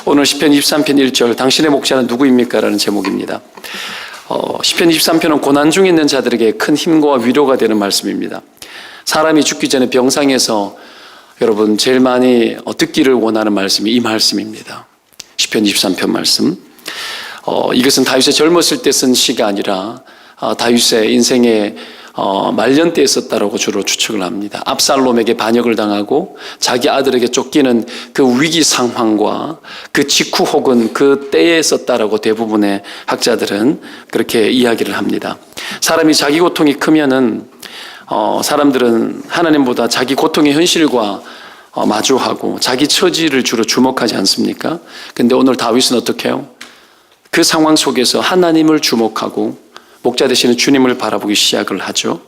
오늘 시편 23편 1절 당신의 목자는 누구입니까? 라는 제목입니다. 시편 23편은 고난 중에 있는 자들에게 큰 힘과 위로가 되는 말씀입니다. 사람이 죽기 전에 병상에서 여러분 제일 많이 듣기를 원하는 말씀이 이 말씀입니다. 시편 23편 말씀. 이것은 다윗의 젊었을 때 쓴 시가 아니라 다윗의 인생의 말년 때에 썼다라고 주로 추측을 합니다. 압살롬에게 반역을 당하고 자기 아들에게 쫓기는 그 위기 상황과 그 직후 혹은 그 때에 썼다라고 대부분의 학자들은 그렇게 이야기를 합니다. 사람이 자기 고통이 크면은 사람들은 하나님보다 자기 고통의 현실과 마주하고 자기 처지를 주로 주목하지 않습니까? 근데 오늘 다윗은 어떻게 해요? 그 상황 속에서 하나님을 주목하고 목자 되시는 주님을 바라보기 시작을 하죠.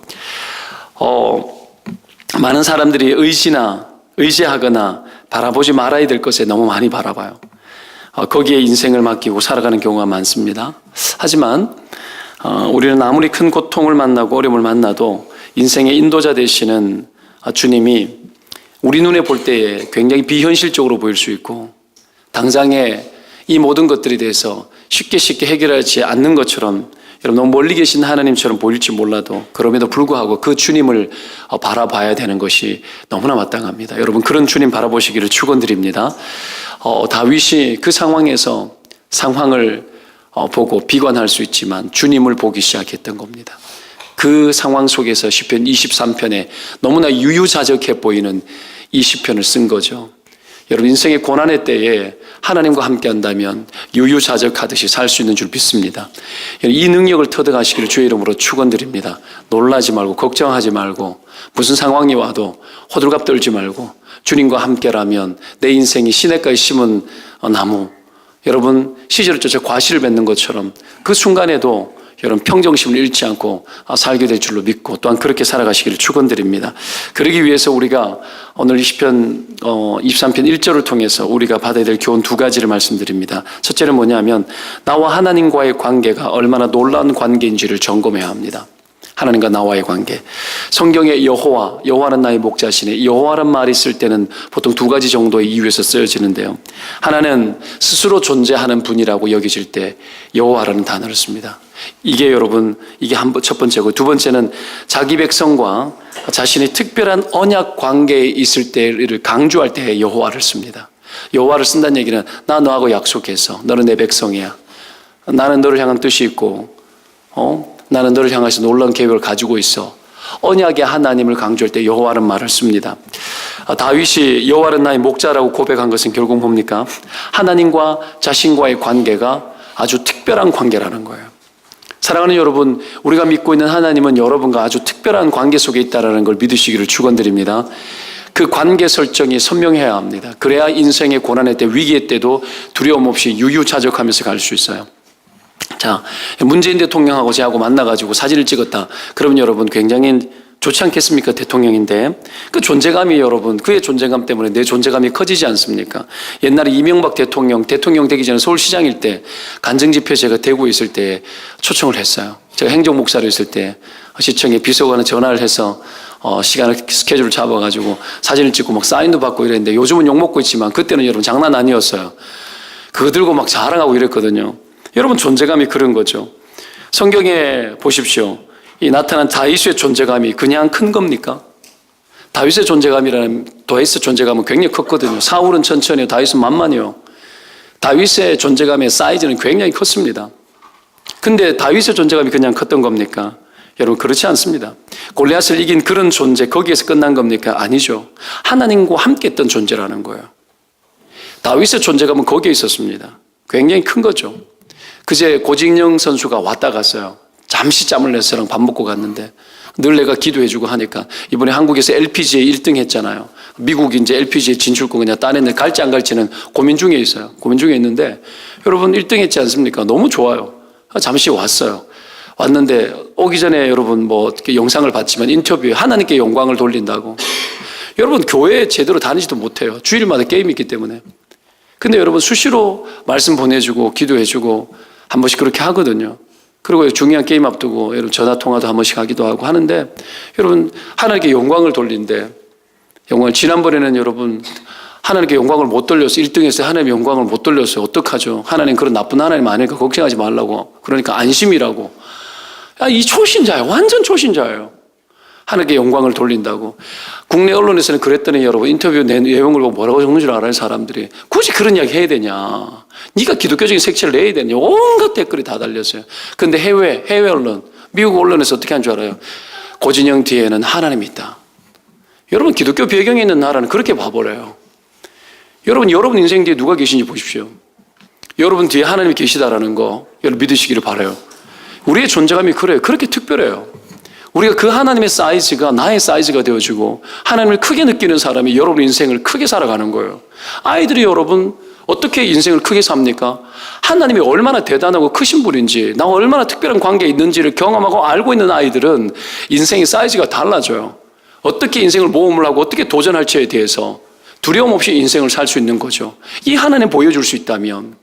많은 사람들이 의지하거나 바라보지 말아야 될 것에 너무 많이 바라봐요. 거기에 인생을 맡기고 살아가는 경우가 많습니다. 하지만 우리는 아무리 큰 고통을 만나고 어려움을 만나도 인생의 인도자 되시는 주님이 우리 눈에 볼 때에 굉장히 비현실적으로 보일 수 있고 당장에 이 모든 것들에 대해서 쉽게 해결하지 않는 것처럼 여러분 너무 멀리 계신 하나님처럼 보일지 몰라도 그럼에도 불구하고 그 주님을 바라봐야 되는 것이 너무나 마땅합니다. 여러분 그런 주님 바라보시기를 축원드립니다. 다윗이 그 상황에서 상황을 보고 비관할 수 있지만 주님을 보기 시작했던 겁니다. 그 상황 속에서 시편 23편에 너무나 유유자적해 보이는 이 시편을 쓴 거죠. 여러분 인생의 고난의 때에 하나님과 함께 한다면 유유자적하듯이 살 수 있는 줄 믿습니다. 이 능력을 터득하시기를 주의 이름으로 축원드립니다. 놀라지 말고 걱정하지 말고 무슨 상황이 와도 호들갑 떨지 말고 주님과 함께라면 내 인생이 시냇가에 심은 나무, 여러분 시절을 쫓아 과실을 맺는 것처럼 그 순간에도 여러분 평정심을 잃지 않고 살게 될 줄로 믿고 또한 그렇게 살아가시기를 축원드립니다. 그러기 위해서 우리가 오늘 시편 23편 1절을 통해서 우리가 받아야 될 교훈 두 가지를 말씀드립니다. 첫째는 뭐냐면 나와 하나님과의 관계가 얼마나 놀라운 관계인지를 점검해야 합니다. 하나님과 나와의 관계. 성경에 여호와는 나의 목자시네. 여호와란 말이 쓸 때는 보통 두 가지 정도의 이유에서 쓰여지는데요. 하나는 스스로 존재하는 분이라고 여겨질 때 여호와라는 단어를 씁니다. 이게 여러분 이게 첫 번째고 두 번째는 자기 백성과 자신의 특별한 언약 관계에 있을 때를 강조할 때 여호와를 씁니다. 여호와를 쓴다는 얘기는 나 너하고 약속해서 너는 내 백성이야. 나는 너를 향한 뜻이 있고 나는 너를 향해서 놀라운 계획을 가지고 있어. 언약의 하나님을 강조할 때 여호와라는 말을 씁니다. 다윗이 여호와는 나의 목자라고 고백한 것은 결국 뭡니까? 하나님과 자신과의 관계가 아주 특별한 관계라는 거예요. 사랑하는 여러분, 우리가 믿고 있는 하나님은 여러분과 아주 특별한 관계 속에 있다는 걸 믿으시기를 축원드립니다. 그 관계 설정이 선명해야 합니다. 그래야 인생의 고난의 때, 위기의 때도 두려움 없이 유유자적하면서 갈 수 있어요. 자, 문재인 대통령하고 저하고 만나가지고 사진을 찍었다. 그러면 여러분 굉장히 좋지 않겠습니까? 대통령인데 그 존재감이 여러분 그의 존재감 때문에 내 존재감이 커지지 않습니까? 옛날에 이명박 대통령 되기 전에 서울시장일 때 간증집회 제가 대구에 있을 때 초청을 했어요. 제가 행정목사로 있을 때 시청에 비서관에 전화를 해서 스케줄을 잡아가지고 사진을 찍고 막 사인도 받고 이랬는데 요즘은 욕먹고 있지만 그때는 여러분 장난 아니었어요. 그거 들고 막 자랑하고 이랬거든요. 여러분 존재감이 그런 거죠. 성경에 보십시오. 이 나타난 다윗의 존재감이 그냥 큰 겁니까? 다윗의 존재감은 굉장히 컸거든요. 사울은 천천히요. 다윗은 만만해요. 다윗의 존재감의 사이즈는 굉장히 컸습니다. 근데 다윗의 존재감이 그냥 컸던 겁니까? 여러분 그렇지 않습니다. 골리앗을 이긴 그런 존재 거기에서 끝난 겁니까? 아니죠. 하나님과 함께 했던 존재라는 거예요. 다윗의 존재감은 거기에 있었습니다. 굉장히 큰 거죠. 그제 고진영 선수가 왔다 갔어요. 잠시 짬을 내서 저랑 밥 먹고 갔는데 늘 내가 기도해주고 하니까 이번에 한국에서 LPGA 1등 했잖아요. 미국이 이제 LPGA 진출권 그냥 따냈는데 갈지 안 갈지는 고민 중에 있어요. 고민 중에 있는데 여러분 1등 했지 않습니까? 너무 좋아요. 잠시 왔어요. 왔는데 오기 전에 여러분 어떻게 영상을 봤지만 인터뷰에 하나님께 영광을 돌린다고. 여러분 교회에 제대로 다니지도 못해요. 주일마다 게임이 있기 때문에. 근데 여러분 수시로 말씀 보내주고 기도해주고 한 번씩 그렇게 하거든요. 그리고 중요한 게임 앞두고 여러분 전화 통화도 한 번씩 하기도 하고 하는데 여러분 하나님께 영광을 돌린대. 영광을 지난번에는 여러분 하나님께 영광을 못 돌려서 1등에서 하나님의 영광을 못 돌려서 어떡하죠? 하나님 그런 나쁜 하나님 아닐까 걱정하지 말라고. 그러니까 안심이라고. 이 초신자예요. 완전 초신자예요. 하나님께 영광을 돌린다고. 국내 언론에서는 그랬더니 여러분 인터뷰 내용을 보고 뭐라고 적는 줄 알아요? 사람들이. 굳이 그런 이야기 해야 되냐? 네가 기독교적인 색채를 내야 되냐? 온갖 댓글이 다 달렸어요. 그런데 해외 언론, 미국 언론에서 어떻게 한 줄 알아요? 고진영 뒤에는 하나님이 있다. 여러분 기독교 배경에 있는 나라는 그렇게 봐버려요. 여러분 인생 뒤에 누가 계신지 보십시오. 여러분 뒤에 하나님이 계시다라는 거 여러분 믿으시기를 바라요. 우리의 존재감이 그래요. 그렇게 특별해요. 우리가 그 하나님의 사이즈가 나의 사이즈가 되어지고 하나님을 크게 느끼는 사람이 여러분 인생을 크게 살아가는 거예요. 아이들이 여러분 어떻게 인생을 크게 삽니까? 하나님이 얼마나 대단하고 크신 분인지 나와 얼마나 특별한 관계에 있는지를 경험하고 알고 있는 아이들은 인생의 사이즈가 달라져요. 어떻게 인생을 모험을 하고 어떻게 도전할지에 대해서 두려움 없이 인생을 살 수 있는 거죠. 이 하나님 보여줄 수 있다면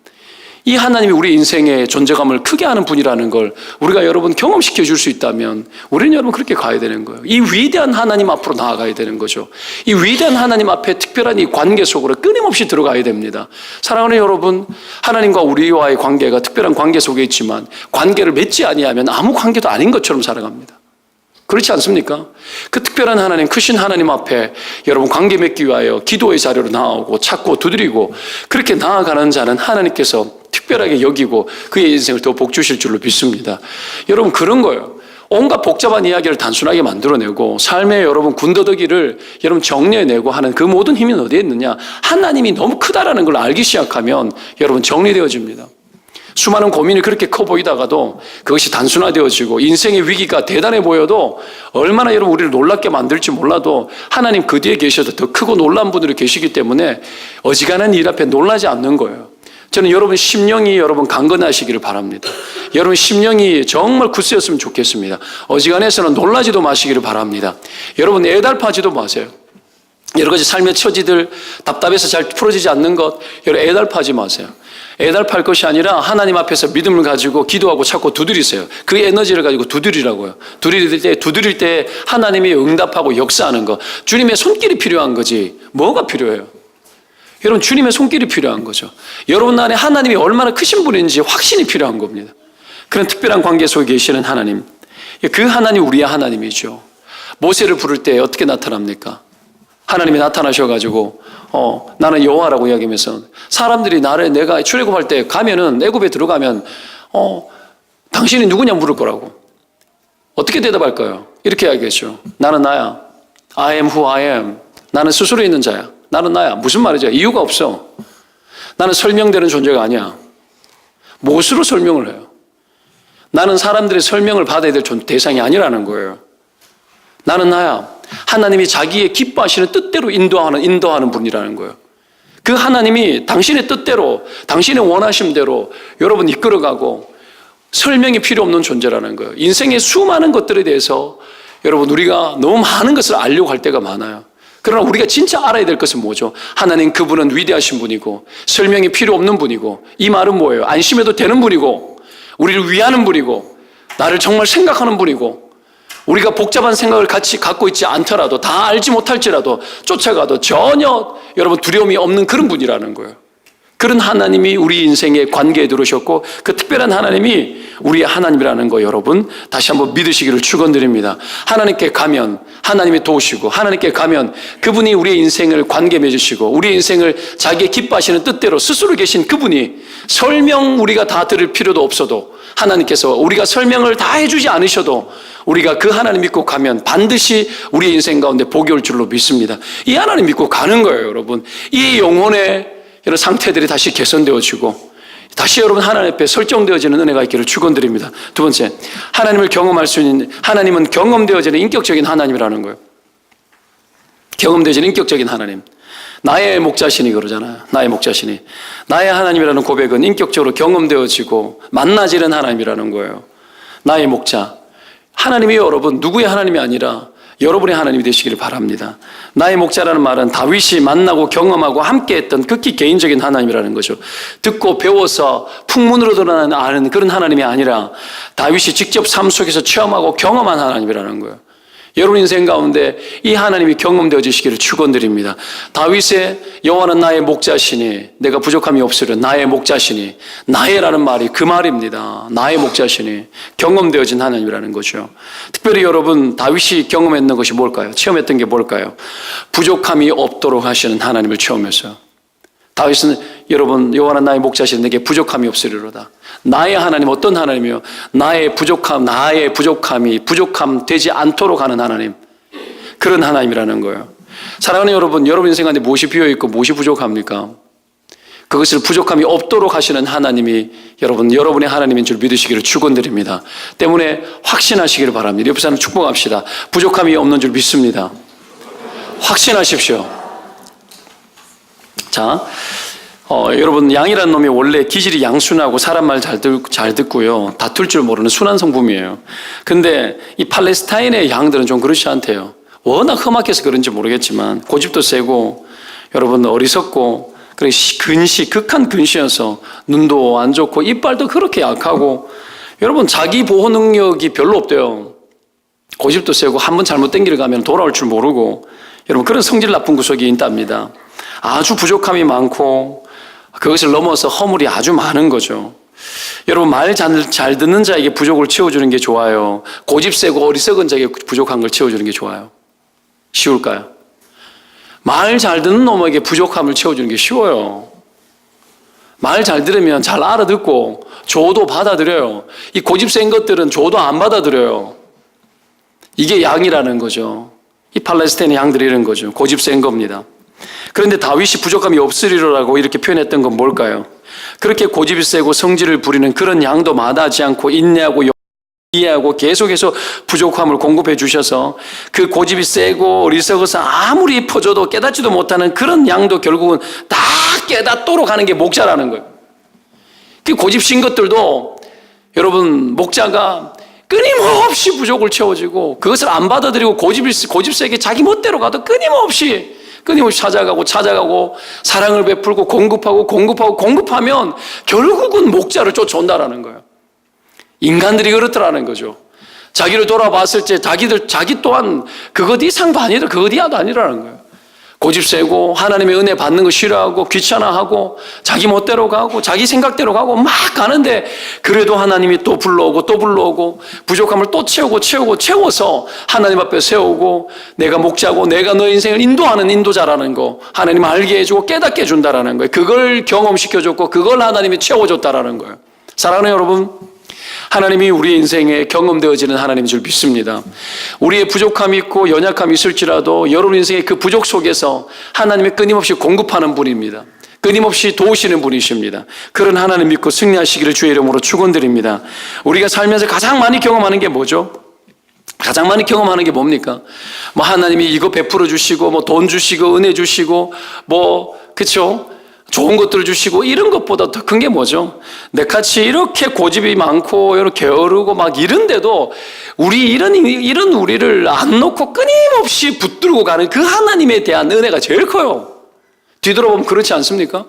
이 하나님이 우리 인생의 존재감을 크게 하는 분이라는 걸 우리가 여러분 경험시켜 줄 수 있다면 우리는 여러분 그렇게 가야 되는 거예요. 이 위대한 하나님 앞으로 나아가야 되는 거죠. 이 위대한 하나님 앞에 특별한 이 관계 속으로 끊임없이 들어가야 됩니다. 사랑하는 여러분, 하나님과 우리와의 관계가 특별한 관계 속에 있지만 관계를 맺지 아니하면 아무 관계도 아닌 것처럼 살아갑니다. 그렇지 않습니까? 그 특별한 하나님, 크신 하나님 앞에 여러분 관계 맺기 위하여 기도의 자료로 나오고 찾고 두드리고 그렇게 나아가는 자는 하나님께서 특별하게 여기고 그의 인생을 더 복 주실 줄로 믿습니다. 여러분 그런 거예요. 온갖 복잡한 이야기를 단순하게 만들어내고 삶의 여러분 군더더기를 여러분 정리해내고 하는 그 모든 힘이 어디에 있느냐? 하나님이 너무 크다라는 걸 알기 시작하면 여러분 정리되어집니다. 수많은 고민이 그렇게 커 보이다가도 그것이 단순화되어지고 인생의 위기가 대단해 보여도 얼마나 여러분 우리를 놀랍게 만들지 몰라도 하나님 그 뒤에 계셔도 더 크고 놀라운 분들이 계시기 때문에 어지간한 일 앞에 놀라지 않는 거예요. 저는 여러분 심령이 여러분 강건하시기를 바랍니다. 여러분 심령이 정말 굳세였으면 좋겠습니다. 어지간해서는 놀라지도 마시기를 바랍니다. 여러분 애달파지도 마세요. 여러 가지 삶의 처지들 답답해서 잘 풀어지지 않는 것 여러분 애달파지 마세요. 애달팔 것이 아니라 하나님 앞에서 믿음을 가지고 기도하고 찾고 두드리세요. 그 에너지를 가지고 두드리라고요. 두드릴 때 하나님이 응답하고 역사하는 것. 주님의 손길이 필요한 거지 뭐가 필요해요? 여러분 주님의 손길이 필요한 거죠. 여러분 안에 하나님이 얼마나 크신 분인지 확신이 필요한 겁니다. 그런 특별한 관계 속에 계시는 하나님, 그 하나님이 우리의 하나님이죠. 모세를 부를 때 어떻게 나타납니까? 하나님이 나타나셔가지고 나는 여호와라고 이야기하면서 사람들이 내가 출애굽할 때 가면은 애굽에 들어가면 당신이 누구냐 물을 거라고. 어떻게 대답할까요? 이렇게 이야기했죠. 나는 나야. I am who I am. 나는 스스로 있는 자야. 나는 나야. 무슨 말이죠? 이유가 없어. 나는 설명되는 존재가 아니야. 무엇으로 설명을 해요? 나는 사람들의 설명을 받아야 될 대상이 아니라는 거예요. 나는 나야. 하나님이 자기의 기뻐하시는 뜻대로 인도하는 분이라는 거예요. 그 하나님이 당신의 뜻대로, 당신의 원하심대로 여러분 이끌어가고 설명이 필요 없는 존재라는 거예요. 인생의 수많은 것들에 대해서 여러분 우리가 너무 많은 것을 알려고 할 때가 많아요. 그러나 우리가 진짜 알아야 될 것은 뭐죠? 하나님 그분은 위대하신 분이고 설명이 필요 없는 분이고 이 말은 뭐예요? 안심해도 되는 분이고 우리를 위하는 분이고 나를 정말 생각하는 분이고 우리가 복잡한 생각을 같이 갖고 있지 않더라도 다 알지 못할지라도 쫓아가도 전혀 여러분 두려움이 없는 그런 분이라는 거예요. 그런 하나님이 우리 인생의 관계에 들어오셨고 그 특별한 하나님이 우리의 하나님이라는 거 여러분 다시 한번 믿으시기를 축원드립니다. 하나님께 가면 하나님이 도우시고 하나님께 가면 그분이 우리의 인생을 관계 맺으시고 우리의 인생을 자기의 기뻐하시는 뜻대로 스스로 계신 그분이 설명 우리가 다 들을 필요도 없어도 하나님께서 우리가 설명을 다 해주지 않으셔도 우리가 그 하나님 믿고 가면 반드시 우리의 인생 가운데 복이 올 줄로 믿습니다. 이 하나님 믿고 가는 거예요, 여러분. 이 영혼의 이런 상태들이 다시 개선되어지고 다시 여러분 하나님 앞에 설정되어지는 은혜가 있기를 축원드립니다. 두 번째, 하나님을 경험할 수 있는 하나님은 경험되어지는 인격적인 하나님이라는 거예요. 경험되어지는 인격적인 하나님. 나의 목자신이 그러잖아요. 나의 목자신이. 나의 하나님이라는 고백은 인격적으로 경험되어지고 만나지는 하나님이라는 거예요. 나의 목자. 하나님이 여러분 누구의 하나님이 아니라 여러분의 하나님이 되시기를 바랍니다. 나의 목자라는 말은 다윗이 만나고 경험하고 함께했던 극히 개인적인 하나님이라는 거죠. 듣고 배워서 풍문으로 드러나는 아는 그런 하나님이 아니라 다윗이 직접 삶 속에서 체험하고 경험한 하나님이라는 거예요. 여러분 인생 가운데 이 하나님이 경험되어지시기를 축원드립니다. 다윗의 여호와는 나의 목자시니 내가 부족함이 없으려. 나의 목자시니, 나의라는 말이 그 말입니다. 나의 목자시니 경험되어진 하나님이라는 거죠. 특별히 여러분 다윗이 경험했는 것이 뭘까요? 체험했던 게 뭘까요? 부족함이 없도록 하시는 하나님을 체험했어요. 다윗은 여러분 여호와는 나의 목자시니 내게 부족함이 없으리로다. 나의 하나님 어떤 하나님이요? 나의 부족함이 부족함 되지 않도록 하는 하나님, 그런 하나님이라는 거예요. 사랑하는 여러분, 여러분 인생 안에 무엇이 비어있고 무엇이 부족합니까? 그것을 부족함이 없도록 하시는 하나님이 여러분의 하나님인 줄 믿으시기를 축원드립니다. 때문에 확신하시기를 바랍니다. 옆에 사람 축복합시다. 부족함이 없는 줄 믿습니다. 확신하십시오. 자, 여러분 양이라는 놈이 원래 기질이 양순하고 사람 말 잘 듣고요, 다툴 줄 모르는 순한 성품이에요. 근데 이 팔레스타인의 양들은 좀 그렇지 않대요. 워낙 험악해서 그런지 모르겠지만 고집도 세고 여러분 어리석고, 그리고 극한 근시여서 눈도 안 좋고 이빨도 그렇게 약하고, 여러분 자기 보호 능력이 별로 없대요. 고집도 세고 한번 잘못된 길을 가면 돌아올 줄 모르고, 여러분 그런 성질 나쁜 구석이 있답니다. 아주 부족함이 많고 그것을 넘어서 허물이 아주 많은 거죠. 여러분 말 잘 듣는 자에게 부족을 채워주는 게 좋아요? 고집 세고 어리석은 자에게 부족한 걸 채워주는 게 좋아요? 쉬울까요? 말 잘 듣는 놈에게 부족함을 채워주는 게 쉬워요. 말 잘 들으면 잘 알아듣고 줘도 받아들여요. 이 고집 센 것들은 줘도 안 받아들여요. 이게 양이라는 거죠. 이 팔레스타인의 양들이 이런 거죠. 고집 센 겁니다. 그런데 다윗이 부족함이 없으리라고 이렇게 표현했던 건 뭘까요? 그렇게 고집이 세고 성질을 부리는 그런 양도 마다하지 않고 인내하고 이해하고 계속해서 부족함을 공급해 주셔서 그 고집이 세고 어리석어서 아무리 퍼줘도 깨닫지도 못하는 그런 양도 결국은 다 깨닫도록 하는 게 목자라는 거예요. 그 고집신 것들도 여러분 목자가 끊임없이 부족을 채워주고 그것을 안 받아들이고 고집 세게 자기 멋대로 가도 끊임없이 찾아가고 사랑을 베풀고 공급하면 결국은 목자를 쫓아온다라는 거예요. 인간들이 그렇더라는 거죠. 자기를 돌아봤을 때 자기 또한 그것 이상도 아니다, 그것 이하도 아니라는 거예요. 고집 세고 하나님의 은혜 받는 거 싫어하고 귀찮아하고 자기 멋대로 가고 자기 생각대로 가고 막 가는데, 그래도 하나님이 또 불러오고 부족함을 또 채워서 하나님 앞에 세우고 내가 목자고 내가 너 인생을 인도하는 인도자라는 거 하나님 알게 해주고 깨닫게 해준다라는 거예요. 그걸 경험시켜줬고 그걸 하나님이 채워줬다라는 거예요. 사랑하는 여러분, 하나님이 우리의 인생에 경험되어지는 하나님인 줄 믿습니다. 우리의 부족함이 있고 연약함이 있을지라도 여러분 인생의 그 부족 속에서 하나님이 끊임없이 공급하는 분입니다. 끊임없이 도우시는 분이십니다. 그런 하나님 믿고 승리하시기를 주의 이름으로 축원드립니다. 우리가 살면서 가장 많이 경험하는 게 뭐죠? 가장 많이 경험하는 게 뭡니까? 하나님이 이거 베풀어 주시고 돈 주시고 은혜 주시고 그렇죠? 좋은 것들을 주시고 이런 것보다 더 큰 게 뭐죠? 내같이 이렇게 고집이 많고 이렇게 게으르고 이런데도 이런 우리를 안 놓고 끊임없이 붙들고 가는 그 하나님에 대한 은혜가 제일 커요. 뒤돌아보면 그렇지 않습니까?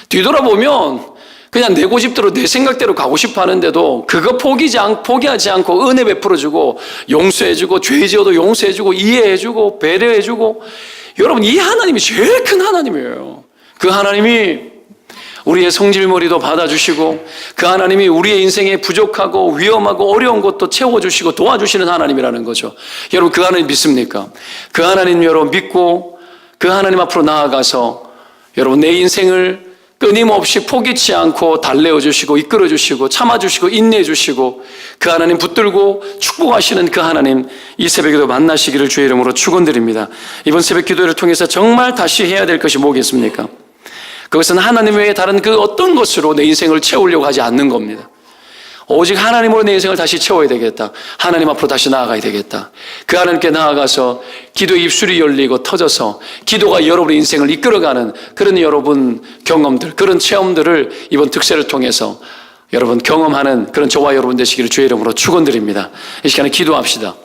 뒤돌아보면 그냥 내 고집대로 내 생각대로 가고 싶어 하는데도 그거 포기하지 않고 은혜 베풀어주고 용서해주고 죄 지어도 용서해주고 이해해주고 배려해주고, 여러분 이 하나님이 제일 큰 하나님이에요. 그 하나님이 우리의 성질머리도 받아주시고 그 하나님이 우리의 인생에 부족하고 위험하고 어려운 것도 채워주시고 도와주시는 하나님이라는 거죠. 여러분 그 하나님 믿습니까? 그 하나님 여러분 믿고 그 하나님 앞으로 나아가서 여러분 내 인생을 끊임없이 포기치 않고 달래어주시고 이끌어주시고 참아주시고 인내해주시고 그 하나님 붙들고 축복하시는 그 하나님, 이 새벽에도 만나시기를 주의 이름으로 축원드립니다. 이번 새벽 기도를 통해서 정말 다시 해야 될 것이 뭐겠습니까? 그것은 하나님 외에 다른 그 어떤 것으로 내 인생을 채우려고 하지 않는 겁니다. 오직 하나님으로 내 인생을 다시 채워야 되겠다. 하나님 앞으로 다시 나아가야 되겠다. 그 하나님께 나아가서 기도의 입술이 열리고 터져서 기도가 여러분의 인생을 이끌어가는 그런 여러분 경험들, 그런 체험들을 이번 특세를 통해서 여러분 경험하는 그런 저와 여러분 되시기를 주의 이름으로 축원드립니다. 이 시간에 기도합시다.